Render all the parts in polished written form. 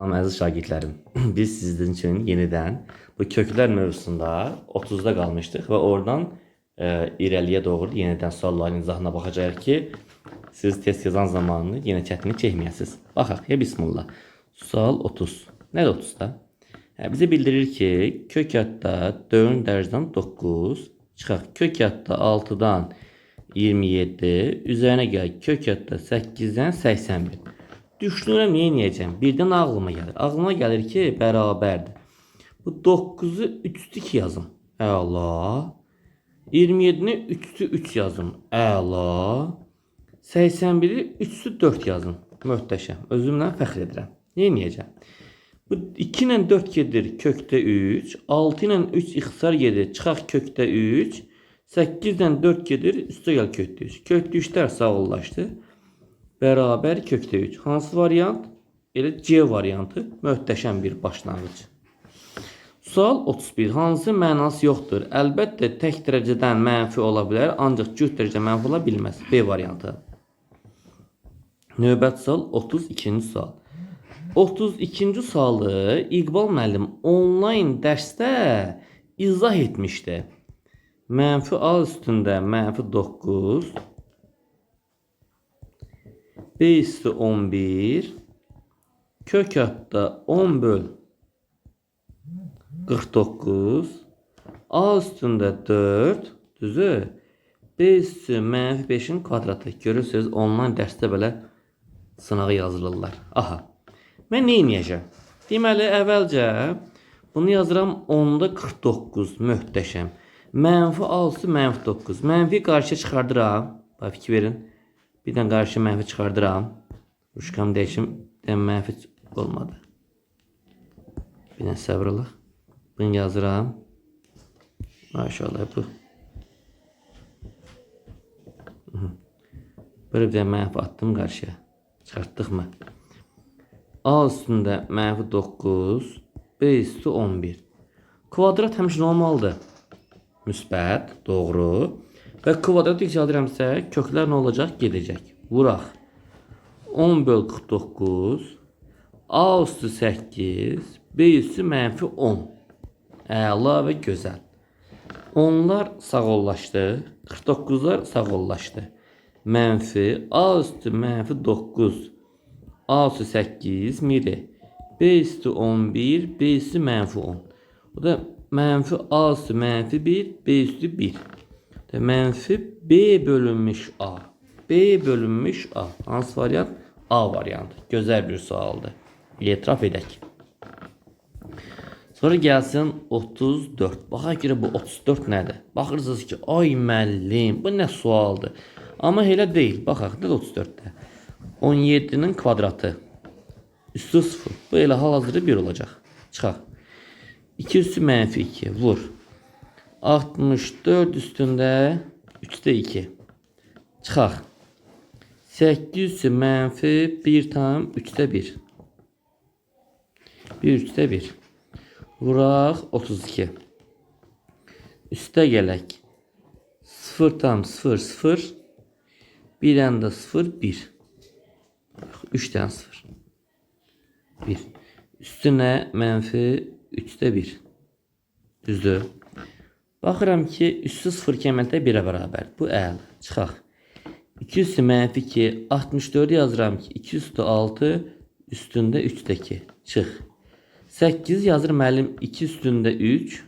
Ama əziz şagirdlərim, biz sizin üçün yenidən bu köklər mövzusunda 30'da qalmışdıq və oradan irəliyə doğru yenidən sualların izahına baxacağıq ki, siz test yazan zamanı yenə çətinlik çəkməyəsiniz. Baxaq, ya bismillah. Sual 30. Nədir 30'da? Bizə bildirir ki, kök hətta 4 dərəcədən 9 çıxaq. Kök hətta 6'dan 27 üzərinə gəl. Kök hətta 8'dən 81. Düşünürəm, niyə eləyəcəm? Birdən ağlıma gəlir. Ağlıma gəlir ki, bərabərdir. Bu 9'u 3'lük yazım. Əla. 27'ni 3'lü 3 yazım. Əla. 81'i 3'lü 4 yazım. Möhtəşəm. Özümlə fəxr edirəm. Niyə eləyəcəm? Bu 2 ilə 4 gedir kökdə 3. 6 ilə 3 ixtisar gedir. Çıxaq kökdə 3. 8 ilə 4 gedir. Üstə gəl kökdə 3. Kökdə 3'lər sağollaşdı. Bərabər kökdə 3. Hansı variant? Elə C variantı. Möhtəşəm bir başlanğıc. Sual 31. Hansı mənası yoxdur? Əlbəttə tək dərəcədən mənfi ola bilər, ancaq cüt dərəcə mənfi ola bilməz. B variantı. Növbət sual 32-ci sual. 32-ci sualı İqbal müəllim onlayn dərsdə izah etmişdi. Mənfi A üstündə mənfi 9 B üstü 11 kök hatta 10 böl 49 A üstündə 4 düzü B üstü mənfi 5'in kvadratı. Görürsünüz online dərsdə belə sınağı yazılırlar. Aha. Mən nə edəcəm? Deməli əvvəlcə bunu yazıram 10'da 49 möhtəşəm. Mənfi 6 mənfi 9. Mənfi qarşıya çıxardıram. Bax fikir verin. Birdən qarşı mənfi çıxardıram. Ruşkam dəyişim. Birdən mənfi olmadı. Birdən səbralıq. Bunu yazıram. Maşallah bu. Böyle bir mənfi attım qarşıya. Çıxartdıq mı? A üstündə mənfi 9. B üstü 11. Kvadrat həmişə normaldır. Müsbət. Doğru. Və kvadrat yükseldirəmsə köklər nə olacaq? Gedəcək. Vuraq. 10 böl 49. A üstü 8. B üstü mənfi 10. Əla və gözəl. Onlar sağollaşdı. 49'lar sağollaşdı. Mənfi A üstü mənfi 9. A üstü 8 miri. B üstü 11. B üstü mənfi 10. O da mənfi A üstü mənfi 1. B üstü 1. Mənfi B bölünmüş A. B bölünmüş A. Hansı variant? A variantı. Gözəl bir sualdır. İtiraf edək. Sonra gəlsin 34. Baxaq görə bu 34 nədir? Baxırsınız ki, ay müəllim, bu nə sualdır? Amma elə deyil. Baxaq, nədir 34'də? 17'nin kvadratı. Üstü 0. Bu elə hal-hazırda 1 olacaq. Çıxaq. 2 üstü mənfi 2. Vur. 64 üstündə 3'də 2. Çıxaq. 8 üstü mənfi 1 tam 3'də 1. 1 3'də 1. Vuraq 32. Üstə gələk. 0 tam 0 0. 1 anda 0 1. 3 tane 0. 1. Üstünə mənfi 3'də 1. Düzdür. Baxıram ki, üstü 0 kəmətə 1'ə bərabər. Bu əl. Çıxaq. 2 üstü mənfi 2. 64 yazıram ki, 2 üstü 6. Üstündə 3'də 2. Çıx. 8 yazır müəllim 2 üstündə 3.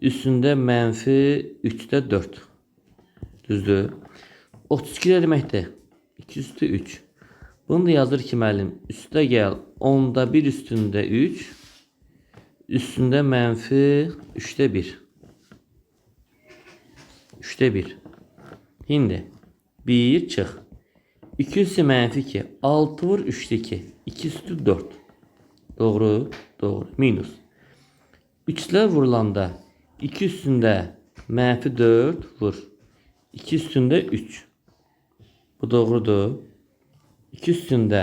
Üstündə mənfi 3'də 4. Düzdür. 32 nə deməkdir? 2 üstü 3. Bunu da yazır ki müəllim üstə gəl 10'da 1 üstündə 3. Üstündə mənfi 3'də 1. 3'də 1. Şimdi 1 çıx. 2 üstü mənfi 2. 6 vur 3'də 2. 2 üstü 4. Doğru. Doğru. Minus. 3'lər vurulanda 2 üstündə mənfi 4 vur. 2 üstündə 3. Bu doğrudur. 2 üstündə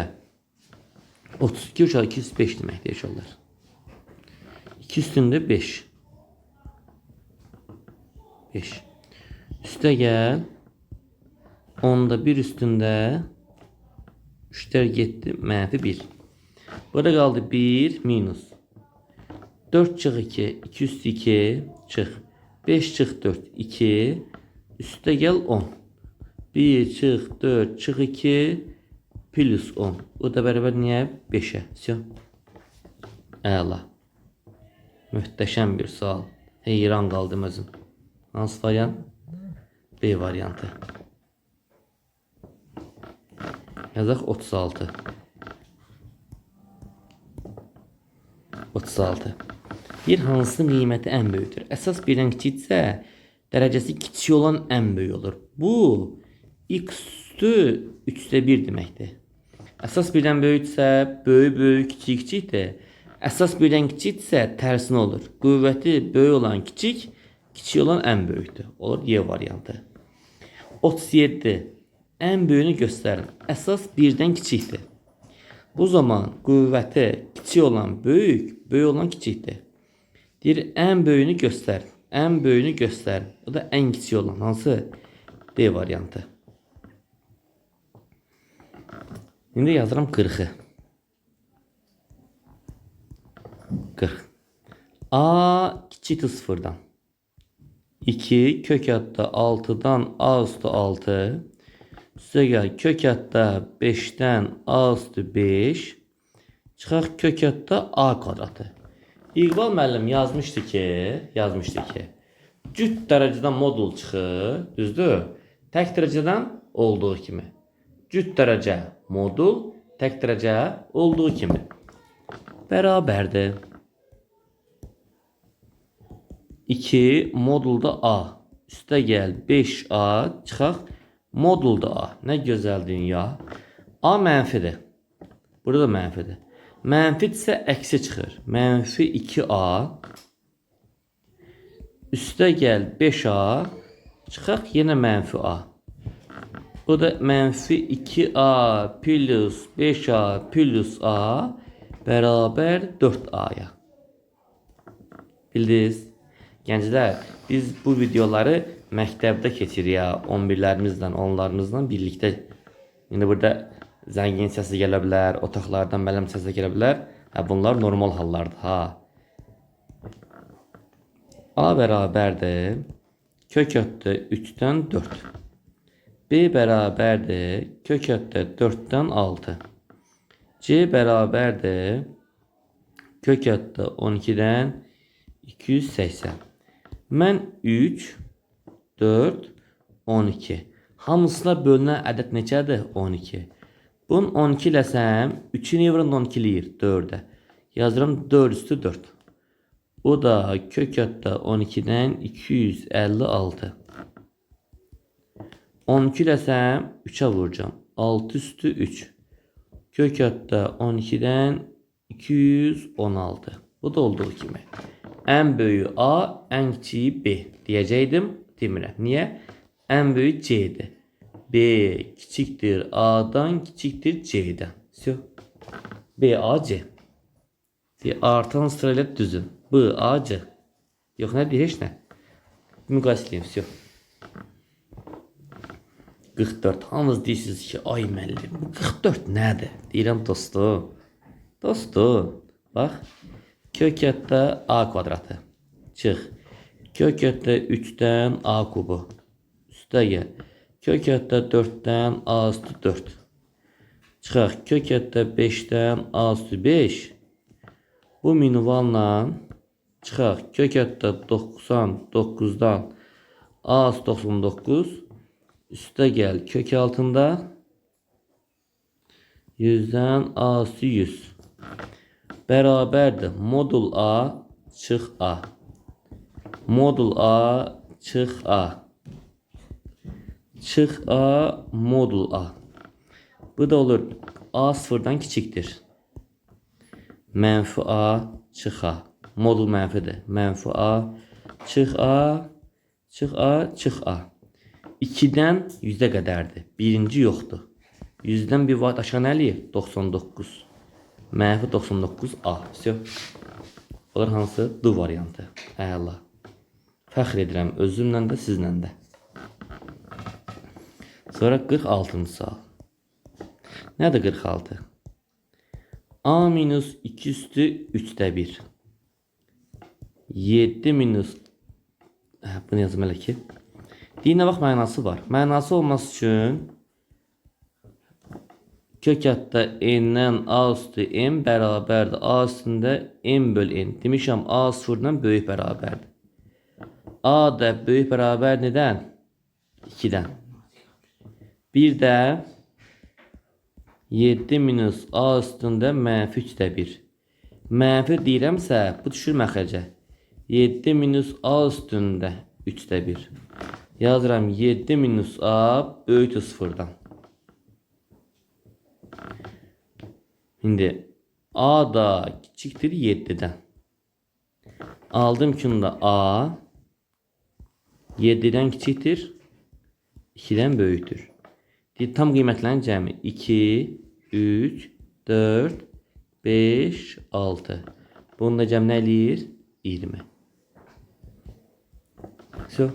32 uşaq 205 deməkdir inşallah. 2 üstündə 5. 5. Üstə gəl. 10'da 1 üstündə 3'lər getdi. Mənfi 1. Burada qaldı 1 minus. 4 çıx 2, 2 üstü 2 çıx. 5 çıx 4, 2. Üstə gəl 10. 1 çıx 4 çıx 2 plus 10. O da bərabər niyə? 5'e. Всё. Əla. Möhtəşəm bir sual. Heyran qaldım özüm. Hansı variant? B variantı. Yazaq 36. 36. Bir hansının qiyməti ən böyükdür. Əsas birdən kiçiksə, dərəcəsi kiçik olan ən böyük olur. Bu x üstü 3/1 deməkdir. Əsas birdən böyüksə, böyük, kiçikdir. Əsas birdən kiçiksə, tərsinə olur. Qüvvəti böyük olan kiçik olan ən böyükdür. Olur Y variantı. 37. Ən böyüyünü göstərin. Əsas birdən kiçikdir. Bu zaman qüvvəti kiçik olan böyük olan kiçikdir. Deyir, ən böyüyünü göstərin. Ən böyüyünü göstərin. O da ən kiçik olan. Hansı? D variantı. İndi yazıram 40'ı. 40. A kiçikdir 0'dan. 2 kök hatta 6'dan A üstü 6. Üstə gəl kök hatta 5'dən A üstü 5. Çıxaq kök hatta A kvadratı. İqbal müəllim yazmışdı ki, cüt dərəcədən modul çıxır, düzdür? Tək dərəcədən olduğu kimi. Cüt dərəcə modul, tək dərəcə olduğu kimi. Bərabərdir. 2 modulda A. Üstə gəl 5A çıxaq modulda A. Nə gözəl dünya. A mənfidir. Burada da mənfidir. Mənfidirsə əksi çıxır. Mənfi 2A. Üstə gəl 5A. Çıxaq yenə mənfi A. Bu da mənfi 2A plus 5A plus A bərabər 4A'ya. Bildiniz? Gənclər, biz bu videoları məktəbdə keçirik ya, 11'lərimizlə, 10'larımızla birlikdə. İndi burada zəngin səsi gələ bilər, otaqlardan mələm səsi gələ bilər. Bunlar normal hallardır. A bərabərdir kök ötdə 3'dən 4. B bərabərdir kök ötdə 4'dən 6. C bərabərdir kök ötdə 12'dən 280. Mən 3, 4, 12. Hamısına bölünən ədəd neçədir? 12. Bunun 12 eləsəm, 3'ü niyə vuran 12 eləyir? 4'ə. Yazıram 4 üstü 4. O da kök ötdə 12'dən 256. 12 eləsəm, 3'ə vuracam. 6 üstü 3. Kök ötdə 12'dən 216. Bu da olduğu kimi. Ən böyük A, ən kiçiyi B deyəcəkdim, demirəm. Niyə? Ən böyük C'dir. B kiçikdir A'dan, kiçikdir C'dən. B, A, C. Artan sırayla düzün. B, A, C. Yox, nə deyir, heç nə? Müqayisə edeyim, 44. Hamınız deyirsiniz ki, ay müəllim, bu 44 nədir? Deyirəm, dostum. Bax. Kök ötdə A kvadratı. Çıx. Kök ötdə 3'dən A kubu. Üstə gəl. Kök ötdə 4'dən A üstü 4. Çıxaq. Kök ötdə 5'dən A üstü 5. Bu minvalla çıxaq. Kök ötdə 99'dan A üstü 99. Üstə gəl. Kök altında 100'dən A üstü 100. Bərabərdir. Modul A çıx A. Modul A çıx A. Çıx A modul A. Bu da olur. A sıfırdan kiçikdir. Mənfi A çıx A. Modul mənfidir. Mənfi A çıx A. Çıx A çıx A. 2'dən 100'ə qədərdir. Birinci yoxdur. 100'dən bir vaat aşağı nə eləyir? 99. Mənfi 99A. Olur hansı? D variantı. Əla. Fəxr edirəm özümlə də, sizlə də. Sonra 46-cı sual. Nədir 46? A minus 2 üstü 3'te 1. 7 minus... Bunu yazım elə ki. Deyinə bax, mənası var. Mənası olması üçün kök hətta n'dən a üstü m bərabərdir. A üstündə m böl n. Demişəm a sıfırdan böyük bərabərdir. A da böyük bərabər nədən? 2'dən. Bir də 7 minus a üstündə mənfi 3'də 1. Mənfi deyirəmsə, bu düşür məxrəcə. 7 minus a üstündə 3'də 1. Yazıram 7 minus a böyükdür 0'dan. Şimdi a da kiçikdir 7'dən. Aldım ki da a 7'dən kiçikdir, 2'dən böyükdür. Tam qiymətlərin cəmi 2, 3, 4, 5, 6. Bunun da cəmi nə eləyir? 20. So,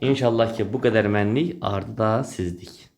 İnşallah ki bu qədər mənlik, ardı da sizdik.